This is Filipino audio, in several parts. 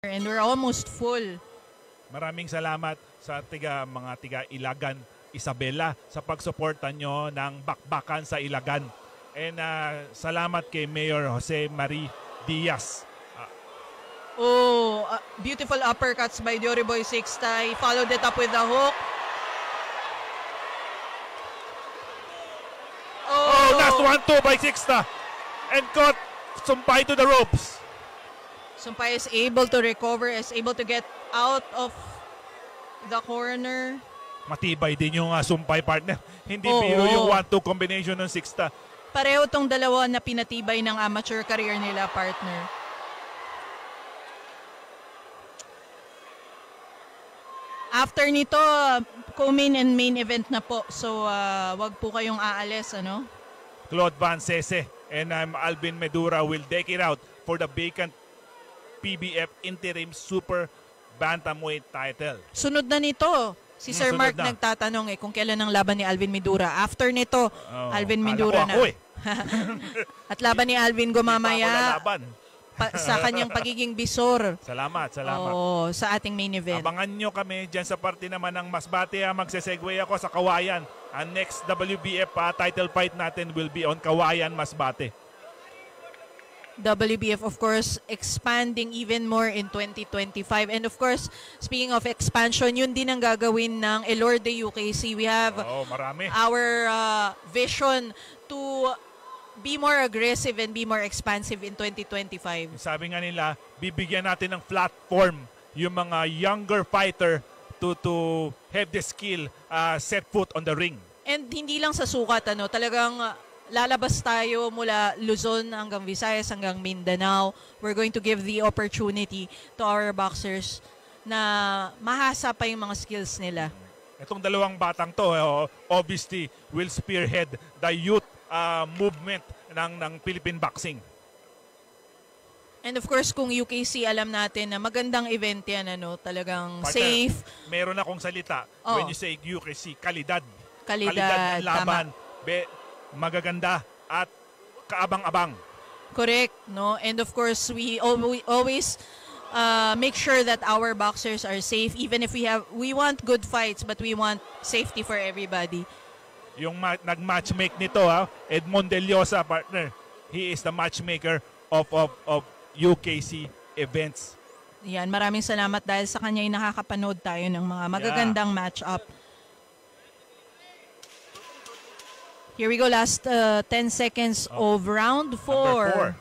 And we're almost full. Maraming salamat sa mga tiga Ilagan, Isabela, sa pagsuporta nyo ng bakbakan sa Ilagan. And salamat kay Mayor Jose Marie Diaz. Beautiful uppercuts by Dioriboy Sixta. He followed it up with the hook. Last 1-2 by Sixta. And caught Sumpay to the ropes. Sumpay is able to recover, is able to get out of the corner. Matibay din yung Sumpay, partner. Hindi biro yung 1-2 combination ng Sixta. Pareho tong dalawa na pinatibay ng amateur career nila, partner. After nito, co-main and main event na po. So, wag po kayong aalis, ano? Claude Van Sese and Alvin Medura will take it out for the vacant PBF Interim Super Bantamweight title. Sunod na nito. Si Sir Mark nagtatanong kung kailan ang laban ni Alvin Medura. After nito, Alvin Medura na. At laban ni Alvin gumamaya sa kanyang pagiging bisor. Salamat. Sa ating main event. Abangan nyo kami dyan sa parte naman ng Masbate. Magsesegue ako sa Kawayan. Ang next WBF title fight natin will be on Kawayan, Masbate. WBF, of course, expanding even more in 2025. And of course, speaking of expansion, yun din ang gagawin ng Elorde UKC. We have our vision to be more aggressive and be more expansive in 2025. Sabi nga nila, bibigyan natin ng platform yung mga younger fighter to have the skill set foot on the ring. And hindi lang sa sukat, talagang lalabas tayo mula Luzon hanggang Visayas hanggang Mindanao. We're going to give the opportunity to our boxers na mahasa pa yung mga skills nila. Itong dalawang batang to, obviously, will spearhead the youth movement ng Philippine boxing. And of course, kung UKC, alam natin na magandang event yan, talagang partner, safe. Meron akong salita. When you say UKC, kalidad. Kalidad ng laban. Magaganda at kaabang-abang. Correct, no? And of course, we always make sure that our boxers are safe. Even if we want good fights, but we want safety for everybody. Yung nag-matchmake nito, Edmond Deliosa, partner. He is the matchmaker of UKC events. Yan, maraming salamat dahil sa kanya ay nakakapanood tayo ng mga magagandang match-up. Here we go, last 10 seconds of round 4.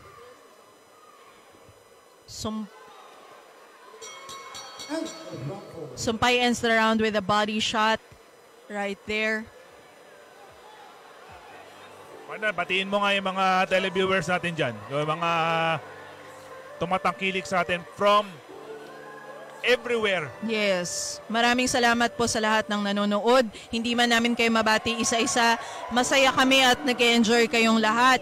Sumpay ends the round with a body shot right there. Partner, batiin mo nga yung mga televiewers natin dyan. Yung mga tumatangkilik sa atin from everywhere. Yes. Maraming salamat po sa lahat ng nanonood. Hindi man namin kayo mabati isa-isa. Masaya kami at nag-enjoy kayong lahat.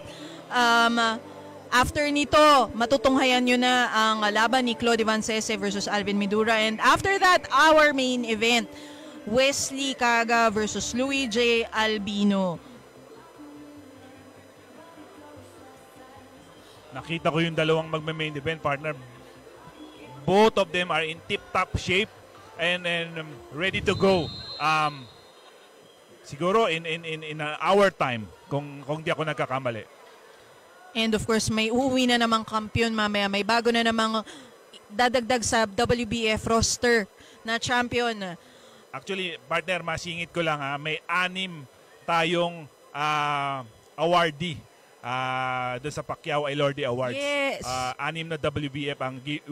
After nito, matutunghayan nyo na ang laban ni Claude Van Sese versus Alvin Medura. And after that, our main event, Wesley Kaga versus Louis J. Albino. Nakita ko yung dalawang magme-main event, partner. Both of them are in tip-top shape and ready to go. Siguro in an hour time kung di ako nagkakamali. And of course, may uuwi na namang kampiyon mamaya. May bago na namang dadagdag sa WBF roster na champion. Actually, partner, masingit ko lang may 6 tayong awardee. Doon sa Pacquiao Elorde Awards. Yes. 6 na WBF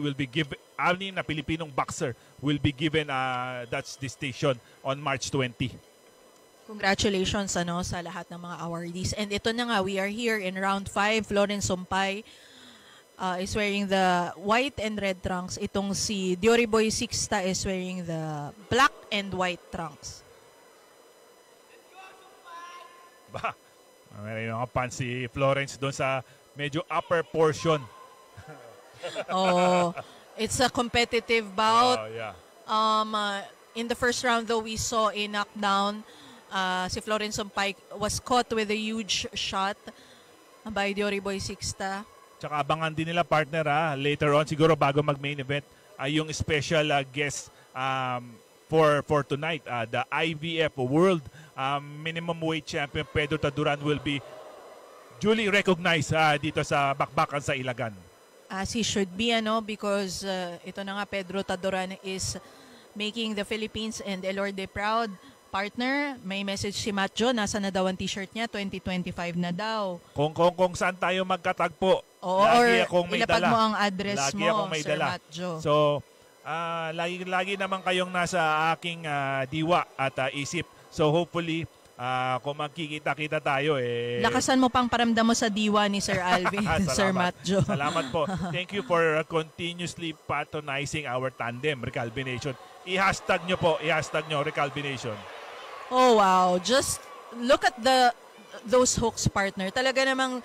will be given, 6 na Pilipinong boxer will be given that's distinction on March 20. Congratulations sa lahat ng mga awardees. And ito na nga, we are here in round 5. Florence Sumpay is wearing the white and red trunks. Itong si Dioriboy Sixta is wearing the black and white trunks. Ba? May mga fans si Florence doon sa medyo upper portion. It's a competitive bout. Yeah. In the first round though, we saw a knockdown. Si Florence Sumpay was caught with a huge shot by Dioriboy Sixta. Tsaka abangan din nila, partner, later on, siguro bago mag-main event, yung special guest for tonight. The IVF World Minimum Weight Champion Pedro Taduran will be duly recognized dito sa bakbakan sa Ilagan. As he should be, because ito na nga, Pedro Taduran is making the Philippines and Elorde proud. Partner, may message si Matt Jo, nasa na daw ang t-shirt niya, 2025 na daw. Kung saan tayo magkatagpo, oo, lagi akong may ilapag dala. mo ang address lagi mo, akong may Sir dala. Matt Jo. So, lagi naman kayong nasa aking diwa at isip. So, hopefully, kung magkikita-kita tayo, lakasan mo pang paramdam mo sa diwa ni Sir Alvin, Sir Matt Jo. Salamat po. Thank you for continuously patronizing our tandem, Recalvination. I-hashtag nyo, Recalvination. Oh, wow. Just look at those hooks, partner. Talaga namang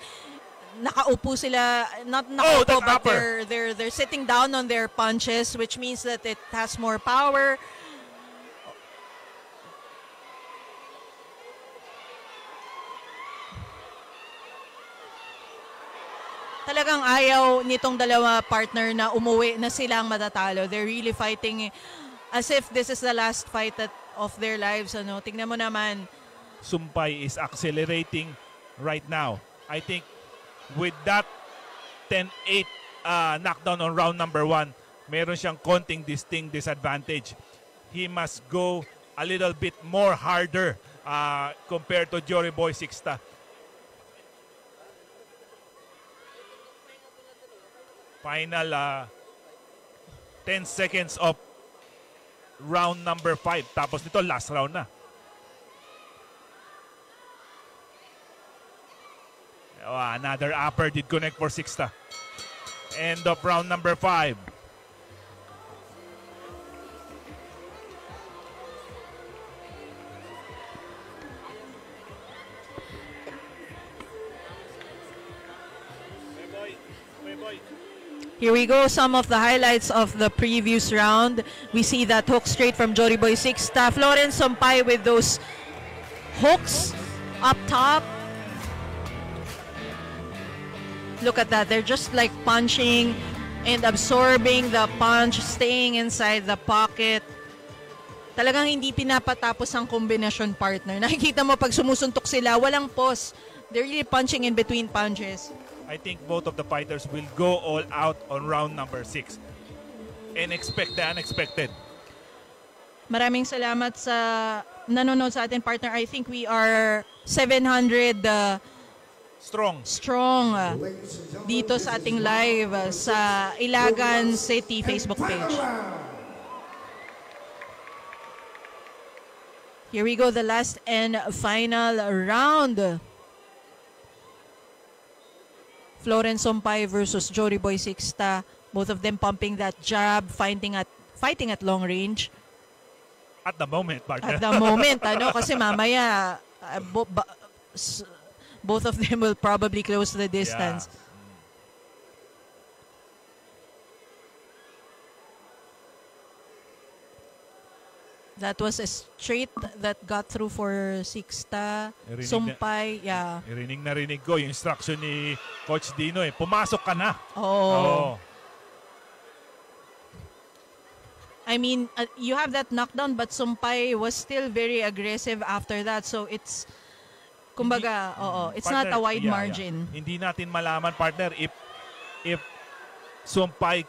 nakaupo sila, not nakaupo, but they're sitting down on their punches, which means that it has more power. Talagang ayaw nitong dalawa, partner, na umuwi na silang matatalo. They're really fighting as if this is the last fight of their lives. Tingnan mo naman. Sumpay is accelerating right now. I think with that 10-8 knockdown on round number 1, meron siyang konting distinct disadvantage. He must go a little bit more harder compared to Jory Boy Sixta. Final 10 seconds of round number 5. Tapos nito, last round na. Another upper did connect for Sixta. End of round number 5. Here we go, some of the highlights of the previous round. We see that hook straight from Jory Boy Sixta. Florence Sumpay with those hooks up top. Look at that. They're just like punching and absorbing the punch, staying inside the pocket. Talagang hindi pinapatapos ang kombinasyon, partner. Nakikita mo pag sumusuntok sila, walang pause. They're really punching in between punches. I think both of the fighters will go all out on round number 6 and expect the unexpected. Maraming salamat sa nanonood sa atin, partner. I think we are 700 strong dito sa ating live sa Ilagan City Facebook page. Here we go, the last and final round. Florence Sumpay versus Jory Boy Sixta. Both of them pumping that jab, fighting at long range. At the moment, partner. At the moment, kasi mamaya both of them will probably close the distance. Yeah. That was a straight that got through for Sixta. Sumpay, yeah. Narinig ko yung instruction ni Coach Dino pumasok ka na. Oh. I mean, you have that knockdown, but Sumpay was still very aggressive after that. So it's, kumbaga, it's partner, not a wide margin. Yeah. Hindi natin malaman, partner, if Sumpay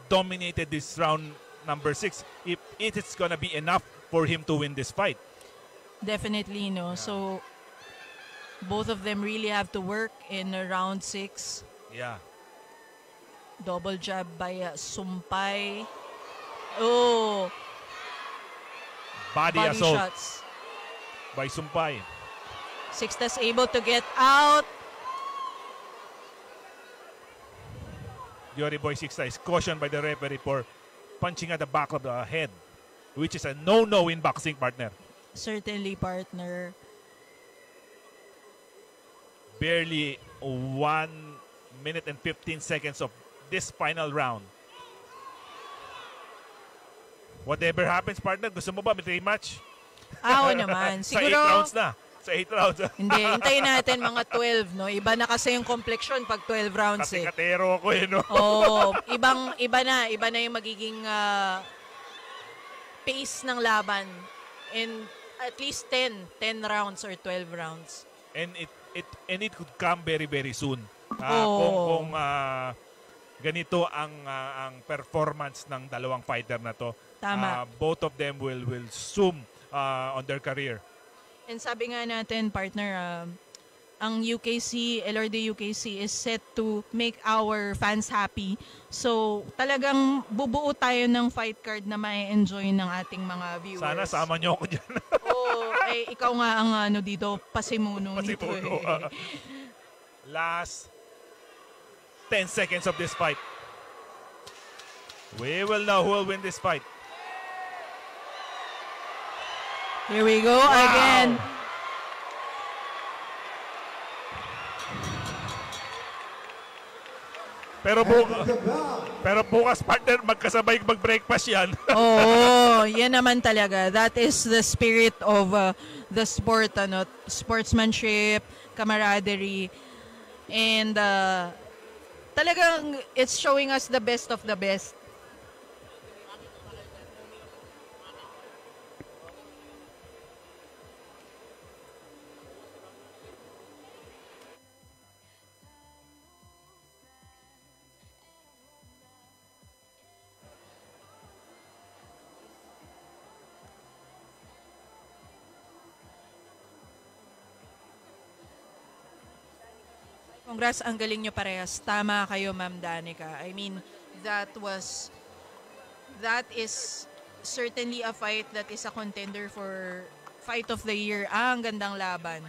dominated this round number 6, if it is gonna be enough for him to win this fight. Definitely, no. Yeah. So both of them really have to work in round 6. Yeah. Double jab by Sumpay. Oh. Body assault shots by Sumpay. Sixta's able to get out. Jory Boy Sixta is cautioned by the referee for punching at the back of the head, which is a no-no in boxing, partner. Certainly, partner. Barely 1 minute and 15 seconds of this final round. Whatever happens, partner, gusto mo ba may rematch? Oo naman. Sa 8 rounds na. Sa 8 rounds. Hindi, hintayin natin mga 12, no? Iba na kasi yung complexion pag 12 rounds eh. Katero ako eh, no? Oo, iba na yung magiging pace ng laban. And at least 10 rounds or 12 rounds. And it could come very very soon. Oh. Kung ganito ang performance ng dalawang fighter na to. Tama. Both of them will zoom on their career. And sabi nga natin, partner, ang UKC, LRD UKC is set to make our fans happy. So, talagang bubuo tayo ng fight card na ma-enjoy ng ating mga viewers. Sana sama nyo ako dyan. Ikaw nga ang dito, pasimuno nito. Last 10 seconds of this fight. We will know who will win this fight. Here we go again. Pero bukas, partner, magkasabay mag-breakfast yan. Oo, yan naman talaga. That is the spirit of the sport, sportsmanship, camaraderie, and talagang it's showing us the best of the best. Congrats, ang galing nyo parehas. Tama kayo, Ma'am Danica. I mean, that is certainly a fight that is a contender for Fight of the Year. Ang gandang laban.